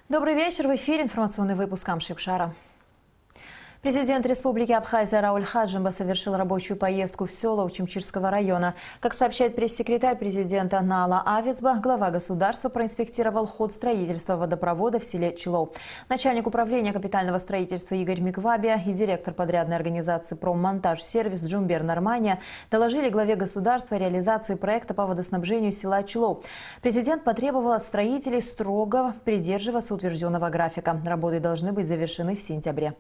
Добрый вечер. В эфире информационный выпуск Амшипшара. Президент Республики Абхазия Рауль Хаджимба совершил рабочую поездку в села Учимчирского района. Как сообщает пресс-секретарь президента Наала Авицба, глава государства проинспектировал ход строительства водопровода в селе Чилоу. Начальник управления капитального строительства Игорь Миквабия и директор подрядной организации «Проммонтаж-сервис» Джумбер Нормания доложили главе государства о реализации проекта по водоснабжению села Чилоу. Президент потребовал от строителей строго придерживаться утвержденного графика. Работы должны быть завершены в сентябре.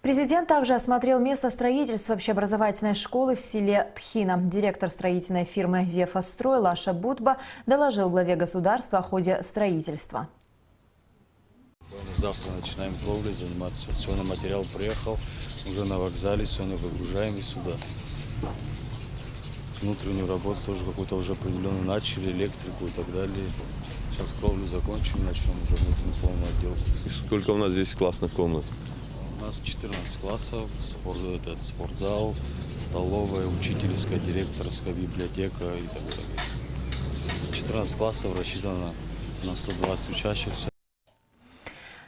Президент также осмотрел место строительства общеобразовательной школы в селе Тхина. Директор строительной фирмы «Вефастрой» Лаша Бутба доложил главе государства о ходе строительства. Завтра начинаем кровлей заниматься. Сегодня материал приехал, уже на вокзале, сегодня выгружаем и сюда. Внутреннюю работу тоже какую-то уже определенную начали, электрику и так далее. Сейчас кровлю закончим, начнем уже внутренний полный отдел. Сколько у нас здесь классных комнат? У нас 14 классов, спортзал, столовая, учительская, директорская, библиотека и так далее. 14 классов рассчитано на 120 учащихся.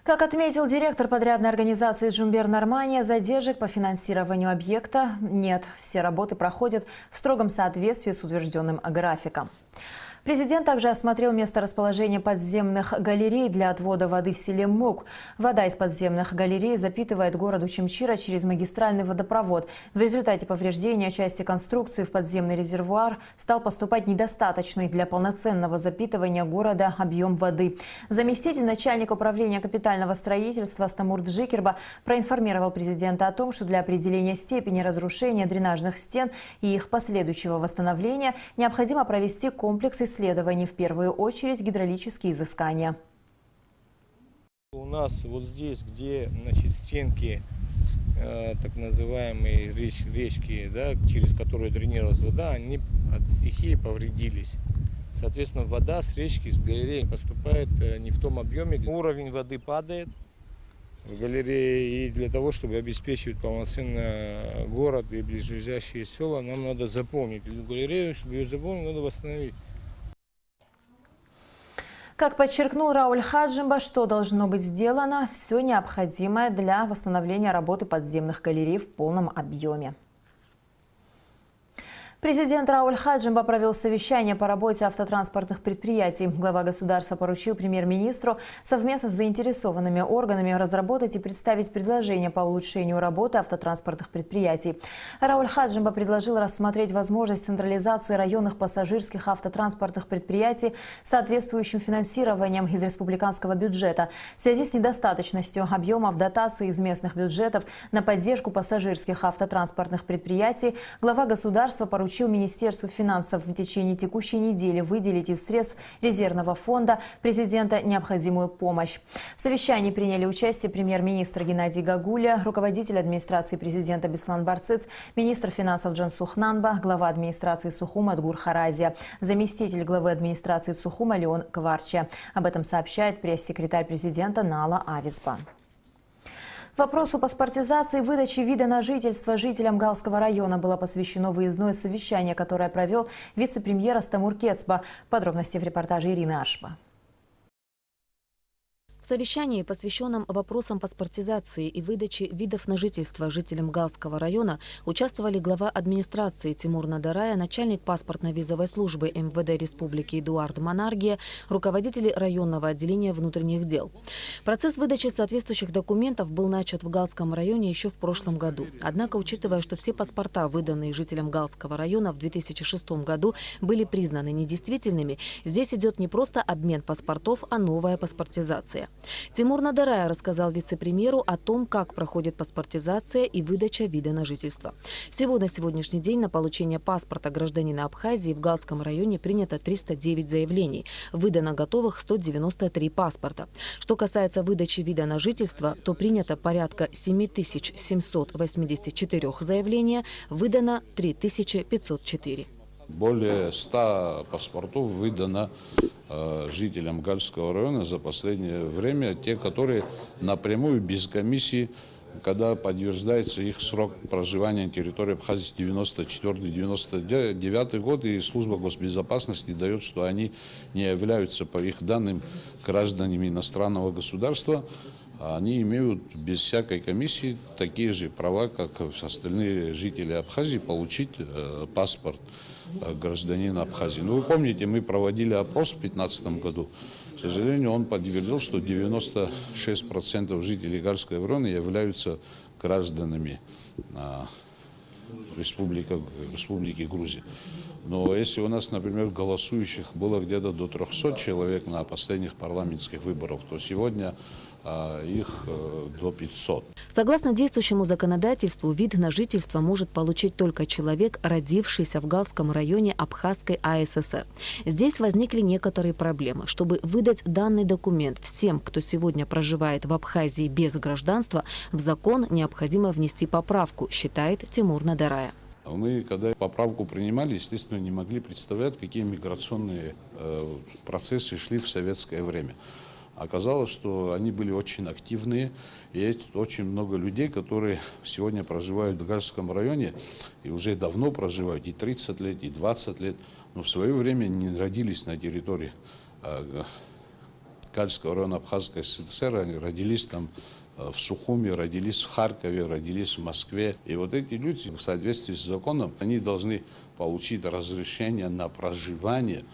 Как отметил директор подрядной организации Джумбер Нормания, задержек по финансированию объекта нет. Все работы проходят в строгом соответствии с утвержденным графиком. Президент также осмотрел место расположения подземных галерей для отвода воды в селе Мук. Вода из подземных галерей запитывает город Учимчира через магистральный водопровод. В результате повреждения части конструкции в подземный резервуар стал поступать недостаточный для полноценного запитывания города объем воды. Заместитель начальника управления капитального строительства Астамур Джикерба проинформировал президента о том, что для определения степени разрушения дренажных стен и их последующего восстановления необходимо провести комплекс исследований, в первую очередь гидравлические изыскания. У нас вот здесь, где стенки так называемые речки, да, через которые дренировалась вода, они от стихии повредились. Соответственно, вода с речки, с галереи поступает не в том объеме. Уровень воды падает в галерее, и для того, чтобы обеспечивать полноценно город и ближайшие села, нам надо заполнить эту галерею. Чтобы ее заполнить, надо восстановить. Как подчеркнул Рауль Хаджимба, что должно быть сделано, все необходимое для восстановления работы подземных галерей в полном объеме. Президент Рауль Хаджимба провел совещание по работе автотранспортных предприятий. Глава государства поручил премьер-министру совместно с заинтересованными органами разработать и представить предложения по улучшению работы автотранспортных предприятий. Рауль Хаджимба предложил рассмотреть возможность централизации районных пассажирских автотранспортных предприятий с соответствующим финансированием из республиканского бюджета. В связи с недостаточностью объемов дотаций из местных бюджетов на поддержку пассажирских автотранспортных предприятий, глава государства поручил Министерству финансов в течение текущей недели выделить из средств резервного фонда президента необходимую помощь. В совещании приняли участие премьер-министр Геннадий Гагуля, руководитель администрации президента Беслан Барциц, министр финансов Джансух Нанба, глава администрации Сухума Адгур Харазия, заместитель главы администрации Сухума Леон Кварча. Об этом сообщает пресс-секретарь президента Наала Авицба. Вопросу паспортизации и выдачи вида на жительство жителям Галского района было посвящено выездное совещание, которое провел вице-премьер Астамур Кецба. Подробности в репортаже Ирины Ашба. В совещании, посвященном вопросам паспортизации и выдачи видов на жительство жителям Галского района, участвовали глава администрации Тимур Надарая, начальник паспортно-визовой службы МВД Республики Эдуард Монаргия, руководители районного отделения внутренних дел. Процесс выдачи соответствующих документов был начат в Галском районе еще в прошлом году. Однако, учитывая, что все паспорта, выданные жителям Галского района в 2006 году, были признаны недействительными, здесь идет не просто обмен паспортов, а новая паспортизация. Тимур Надарая рассказал вице-премьеру о том, как проходит паспортизация и выдача вида на жительство. Всего на сегодняшний день на получение паспорта гражданина Абхазии в Галском районе принято 309 заявлений. Выдано готовых 193 паспорта. Что касается выдачи вида на жительство, то принято порядка 7784 заявления, выдано 3504. Более 100 паспортов выдано жителям Гальского района за последнее время, те, которые напрямую без комиссии когда подтверждается их срок проживания на территории Абхазии с 94-99 год, и служба госбезопасности дает, что они не являются, по их данным, гражданами иностранного государства. Они имеют без всякой комиссии такие же права, как остальные жители Абхазии, получить паспорт гражданина Абхазии. Ну, вы помните, мы проводили опрос в 2015 году. К сожалению, он подтвердил, что 96% жителей Гальского района являются гражданами Республики Грузия. Но если у нас, например, голосующих было где-то до 300 человек на последних парламентских выборах, то сегодня их до 500. Согласно действующему законодательству, вид на жительство может получить только человек, родившийся в Галском районе Абхазской АССР. Здесь возникли некоторые проблемы. Чтобы выдать данный документ всем, кто сегодня проживает в Абхазии без гражданства, в закон необходимо внести поправку, считает Тимур Надарая. Мы, когда поправку принимали, естественно, не могли представлять, какие миграционные процессы шли в советское время. Оказалось, что они были очень активные, и есть очень много людей, которые сегодня проживают в Гальском районе, и уже давно проживают, и 30 лет, и 20 лет, но в свое время не родились на территории Гальского района Абхазской ССР, они родились там в Сухуме, родились в Харькове, родились в Москве. И вот эти люди, в соответствии с законом, они должны получить разрешение на проживание,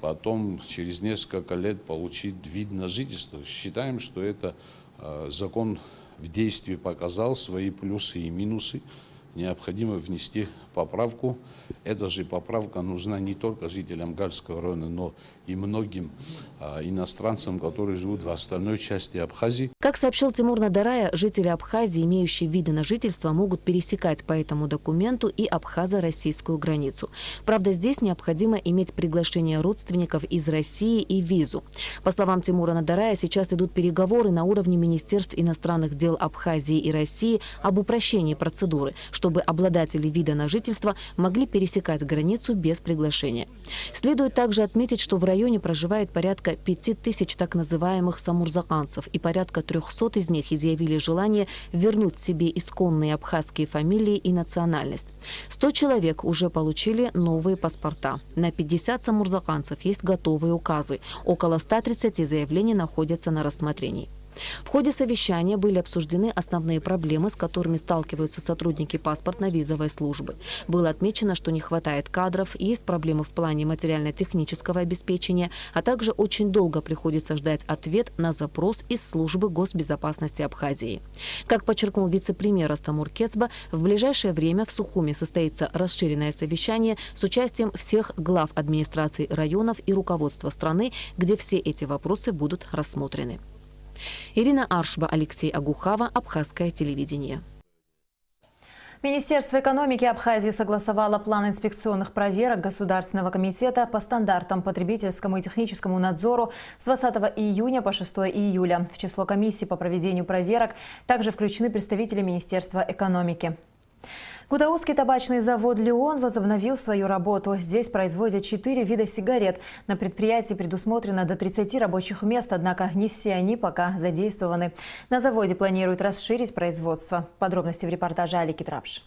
потом через несколько лет получить вид на жительство. Считаем, что это закон в действии показал свои плюсы и минусы. Необходимо внести поправку. Эта же поправка нужна не только жителям Гальского района, но и многим иностранцам, которые живут в остальной части Абхазии. Как сообщил Тимур Надарая, жители Абхазии, имеющие виды на жительство, могут пересекать по этому документу и абхазо-российскую границу. Правда, здесь необходимо иметь приглашение родственников из России и визу. По словам Тимура Надарая, сейчас идут переговоры на уровне Министерств иностранных дел Абхазии и России об упрощении процедуры, чтобы обладатели вида на жительство могли пересекать границу без приглашения. Следует также отметить, что в районе проживает порядка 5000 так называемых самурзаканцев, и порядка 300 из них изъявили желание вернуть себе исконные абхазские фамилии и национальность. 100 человек уже получили новые паспорта. На 50 самурзаканцев есть готовые указы. Около 130 заявлений находятся на рассмотрении. В ходе совещания были обсуждены основные проблемы, с которыми сталкиваются сотрудники паспортно-визовой службы. Было отмечено, что не хватает кадров, есть проблемы в плане материально-технического обеспечения, а также очень долго приходится ждать ответ на запрос из службы госбезопасности Абхазии. Как подчеркнул вице-премьер Астамур Кецба, в ближайшее время в Сухуме состоится расширенное совещание с участием всех глав администраций районов и руководства страны, где все эти вопросы будут рассмотрены. Ирина Аршба, Алексей Агухава, Абхазское телевидение. Министерство экономики Абхазии согласовало план инспекционных проверок Государственного комитета по стандартам потребительскому и техническому надзору с 20 июня по 6 июля. В число комиссий по проведению проверок также включены представители Министерства экономики. Гудаузский табачный завод «Леон» возобновил свою работу. Здесь производят 4 вида сигарет. На предприятии предусмотрено до 30 рабочих мест, однако не все они пока задействованы. На заводе планируют расширить производство. Подробности в репортаже Алики Трапш.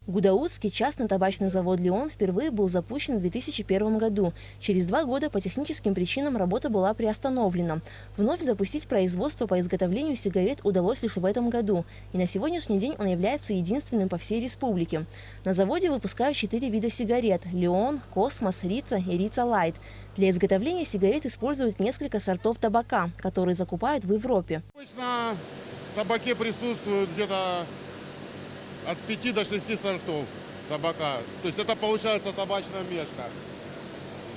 Гудаузский частный табачный завод «Леон» впервые был запущен в 2001 году. Через 2 года по техническим причинам работа была приостановлена. Вновь запустить производство по изготовлению сигарет удалось лишь в этом году. И на сегодняшний день он является единственным по всей республике. На заводе выпускают 4 вида сигарет – «Леон», «Космос», «Рица» и «Рица Лайт». Для изготовления сигарет используют несколько сортов табака, которые закупают в Европе. Обычно в табаке присутствует где-то от 5 до 6 сортов табака. То есть это получается табачная мешка.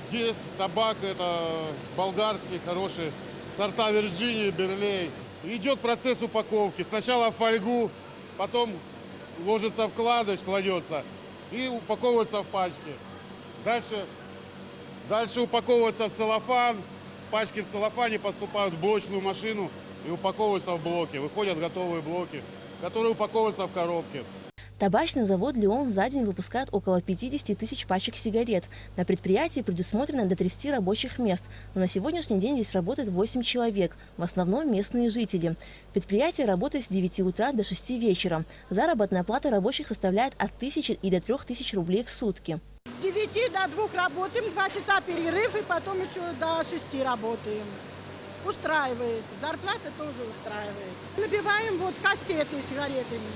Здесь табак это болгарский, хороший, сорта Вирджинии, Берлей. Идет процесс упаковки. Сначала в фольгу, потом ложится вкладыш, кладется и упаковывается в пачки. Дальше упаковывается в целлофан. Пачки в целлофане поступают в блочную машину и упаковываются в блоки. Выходят готовые блоки, которые упаковываются в коробки. Табачный завод «Леон» за день выпускает около 50 тысяч пачек сигарет. На предприятии предусмотрено до 30 рабочих мест. Но на сегодняшний день здесь работает 8 человек, в основном местные жители. Предприятие работает с 9 утра до 6 вечера. Заработная плата рабочих составляет от 1000 и до 3000 рублей в сутки. С 9 до 2 работаем, 2 часа перерыв и потом еще до 6 работаем. Устраивает. Зарплата тоже устраивает. Набиваем вот кассеты с сигаретами,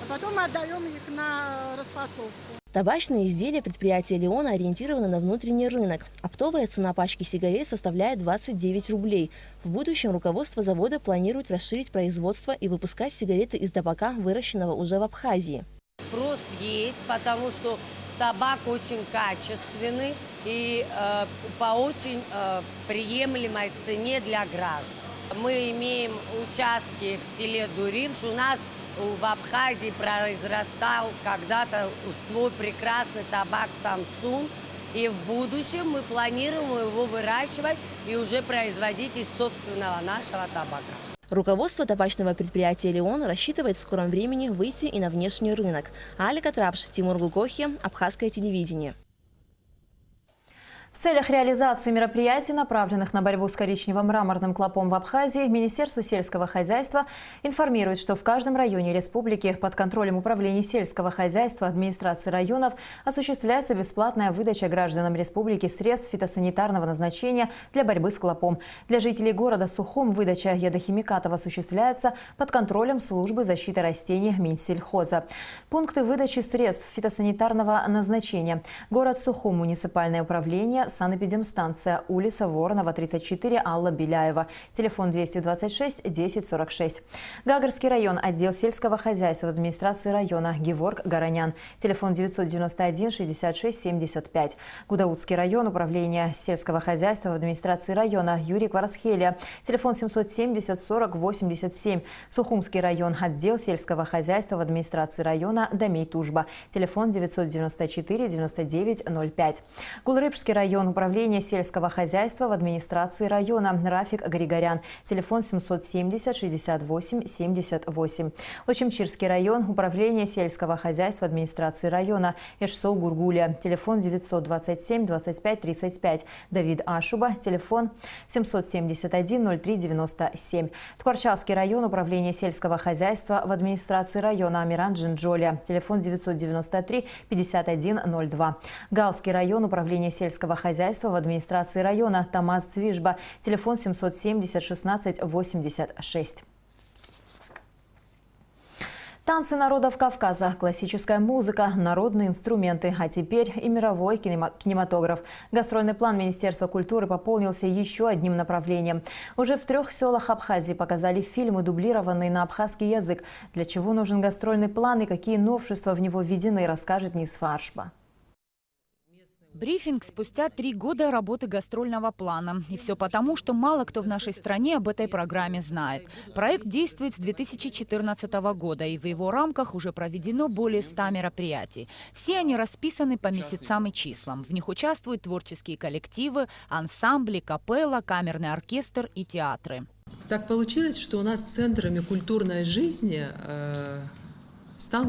а потом отдаем их на расфасовку. Табачные изделия предприятия «Леона» ориентированы на внутренний рынок. Оптовая цена пачки сигарет составляет 29 рублей. В будущем руководство завода планирует расширить производство и выпускать сигареты из табака, выращенного уже в Абхазии. Спрос есть, потому что табак очень качественный и по очень приемлемой цене для граждан. Мы имеем участки в селе Дуримш. У нас в Абхазии произрастал когда-то свой прекрасный табак «Самсун». И в будущем мы планируем его выращивать и уже производить из собственного нашего табака. Руководство табачного предприятия «Леон» рассчитывает в скором времени выйти и на внешний рынок. Алика Трапш, Тимур Гулкохи, Абхазское телевидение. В целях реализации мероприятий, направленных на борьбу с коричнево-мраморным клопом в Абхазии, Министерство сельского хозяйства информирует, что в каждом районе республики под контролем Управления сельского хозяйства администрации районов осуществляется бесплатная выдача гражданам республики средств фитосанитарного назначения для борьбы с клопом. Для жителей города Сухум выдача ядохимикатов осуществляется под контролем службы защиты растений Минсельхоза. Пункты выдачи средств фитосанитарного назначения. Город Сухум, муниципальное управление, санэпидемстанция, улица Воронова, 34, Алла Беляева, телефон 226 10 46. Гагарский район, отдел сельского хозяйства администрации района, Геворг Горонян, телефон 991 66 75. Гудаутский район, управление сельского хозяйства в администрации района, Юрий Кварцхелия, телефон 770 40 87. Сухумский район, отдел сельского хозяйства в администрации района, Дамей Тужба, телефон 994 99 05. Гулрыбский район, управление сельского хозяйства в администрации района, Рафик Григорян, телефон 770 68 78. Очимчирский район, управление сельского хозяйства администрации района, Эшсоу Гургуля, телефон 927 25 35. Давид Ашуба, телефон 771 03 97. Ткварчалский район, управление сельского хозяйства в администрации района, Амиран Джинджоля, телефон 993 51 02. Галский район, управление сельского хозяйства в администрации района, Тамаз Цвижба, телефон 770 16 86. Танцы народов Кавказа, классическая музыка, народные инструменты, а теперь и мировой кинематограф. Гастрольный план Министерства культуры пополнился еще одним направлением. Уже в 3 селах Абхазии показали фильмы, дублированные на абхазский язык. Для чего нужен гастрольный план и какие новшества в него введены, расскажет Нисфа Ашба. Брифинг спустя 3 года работы гастрольного плана. И все потому, что мало кто в нашей стране об этой программе знает. Проект действует с 2014 года, и в его рамках уже проведено более 100 мероприятий. Все они расписаны по месяцам и числам. В них участвуют творческие коллективы, ансамбли, капелла, камерный оркестр и театры. Так получилось, что у нас центрами культурной жизни стал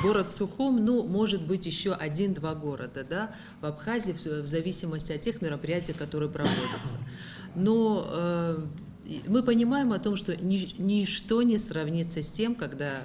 город Сухум, ну, может быть, еще 1-2 города, да, в Абхазии, в зависимости от тех мероприятий, которые проводятся. Но мы понимаем о том, что ничто не сравнится с тем, когда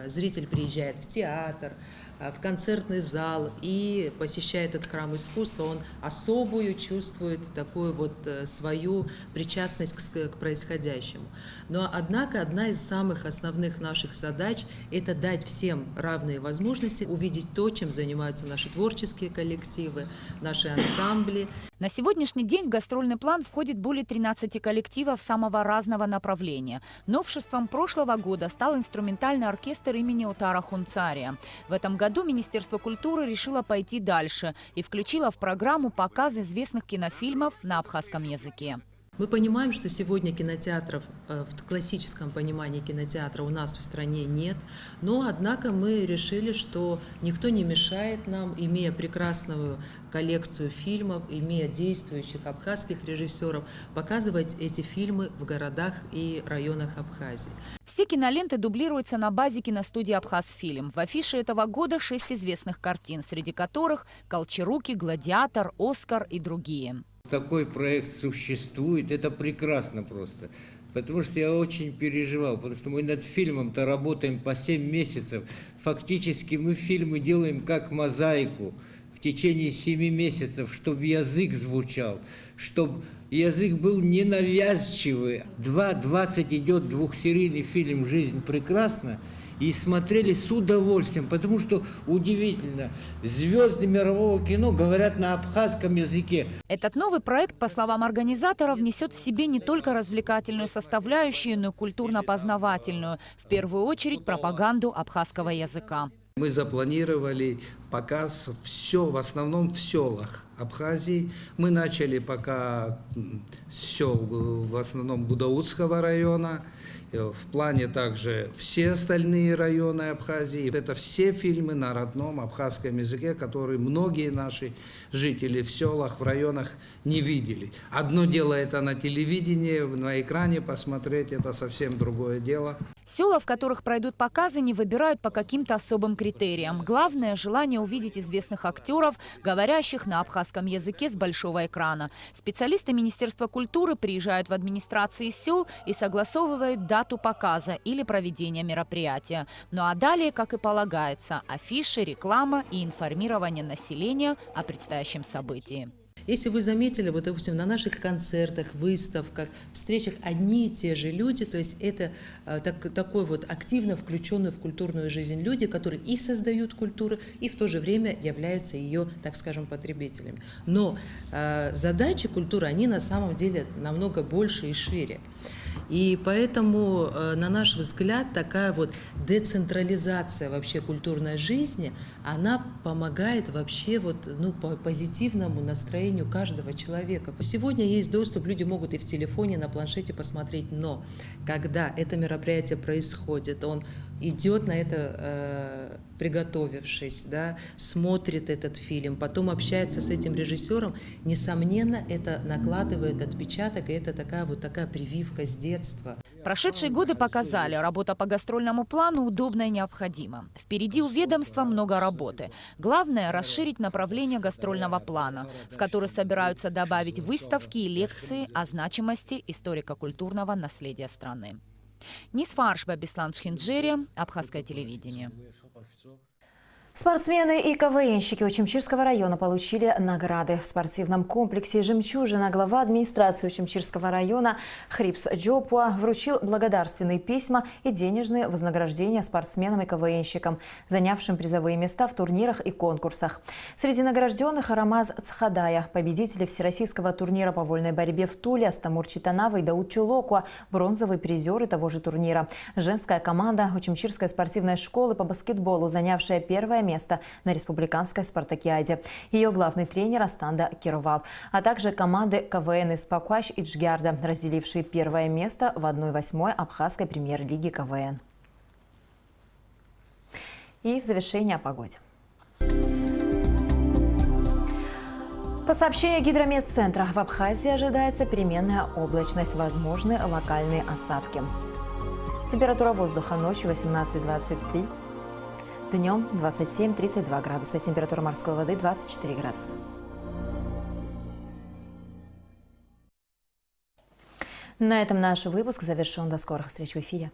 зритель приезжает в театр, в концертный зал и посещает этот храм искусства, он особую чувствует такую вот свою причастность к происходящему. Но, однако, одна из самых основных наших задач – это дать всем равные возможности увидеть то, чем занимаются наши творческие коллективы, наши ансамбли. На сегодняшний день в гастрольный план входит более 13 коллективов самого разного направления. Новшеством прошлого года стал инструментальный оркестр имени Утара Хунцария. В этом году Министерство культуры решило пойти дальше и включило в программу показ известных кинофильмов на абхазском языке. Мы понимаем, что сегодня кинотеатров, в классическом понимании кинотеатра у нас в стране нет, но однако мы решили, что никто не мешает нам, имея прекрасную коллекцию фильмов, имея действующих абхазских режиссеров, показывать эти фильмы в городах и районах Абхазии. Все киноленты дублируются на базе киностудии «Абхазфильм». В афише этого года 6 известных картин, среди которых «Колчаруки», «Гладиатор», «Оскар» и другие. Такой проект существует, это прекрасно просто. Потому что я очень переживал, потому что мы над фильмом-то работаем по 7 месяцев. Фактически мы фильмы делаем как мозаику в течение 7 месяцев, чтобы язык звучал, чтобы язык был ненавязчивый. 2.20 идет двухсерийный фильм «Жизнь прекрасна». И смотрели с удовольствием, потому что удивительно, звезды мирового кино говорят на абхазском языке. Этот новый проект, по словам организаторов, несет в себе не только развлекательную составляющую, но и культурно-познавательную, в первую очередь пропаганду абхазского языка. Мы запланировали показ в основном в селах Абхазии. Мы начали пока с сел в основном Гудаутского района. В плане также все остальные районы Абхазии. Это все фильмы на родном абхазском языке, которые многие наши жители в селах, в районах не видели. Одно дело это на телевидении, на экране посмотреть, это совсем другое дело. Села, в которых пройдут показы, не выбирают по каким-то особым критериям. Главное – желание увидеть известных актеров, говорящих на абхазском языке с большого экрана. Специалисты Министерства культуры приезжают в администрации сел и согласовывают дату показа или проведения мероприятия. Ну а далее, как и полагается, афиши, реклама и информирование населения о предстоящем событии. Если вы заметили, вот, допустим, на наших концертах, выставках, встречах одни и те же люди, то есть это такой вот активно включенные в культурную жизнь люди, которые и создают культуру, и в то же время являются ее, так скажем, потребителями. Но задачи культуры, они на самом деле намного больше и шире. И поэтому, на наш взгляд, такая вот децентрализация вообще культурной жизни, она помогает вообще вот, по позитивному настроению каждого человека. Сегодня есть доступ, люди могут и в телефоне, на планшете посмотреть, но когда это мероприятие происходит, он идет на это, приготовившись, да, смотрит этот фильм, потом общается с этим режиссером, несомненно, это накладывает отпечаток, и это такая прививка с детства. Прошедшие годы показали, работа по гастрольному плану удобна и необходима. Впереди у ведомства много работы. Главное – расширить направление гастрольного плана, в который собираются добавить выставки и лекции о значимости историко-культурного наследия страны. Нисфаршба Беслан Шхинджери, Абхазское телевидение. Спортсмены и КВНщики Учимчирского района получили награды. В спортивном комплексе «Жемчужина» глава администрации Учимчирского района Хрипс Джопуа вручил благодарственные письма и денежные вознаграждения спортсменам и КВНщикам, занявшим призовые места в турнирах и конкурсах. Среди награжденных Рамаз Цхадая, победители всероссийского турнира по вольной борьбе в Туле, Астамур Читанава и Дауд Чулокуа, бронзовые призеры того же турнира. Женская команда Учимчирской спортивной школы по баскетболу, занявшая первое место на республиканской спартакиаде. Ее главный тренер Астанда Кировал, а также команды КВН из Пакуаш и Джгярда, разделившие первое место в 1/8 Абхазской премьер-лиги КВН. И в завершение о погоде. По сообщению Гидрометцентра, в Абхазии ожидается переменная облачность, возможны локальные осадки. Температура воздуха ночью 18-23, днем 27-32 градуса. Температура морской воды 24 градуса. На этом наш выпуск завершен. До скорых встреч в эфире.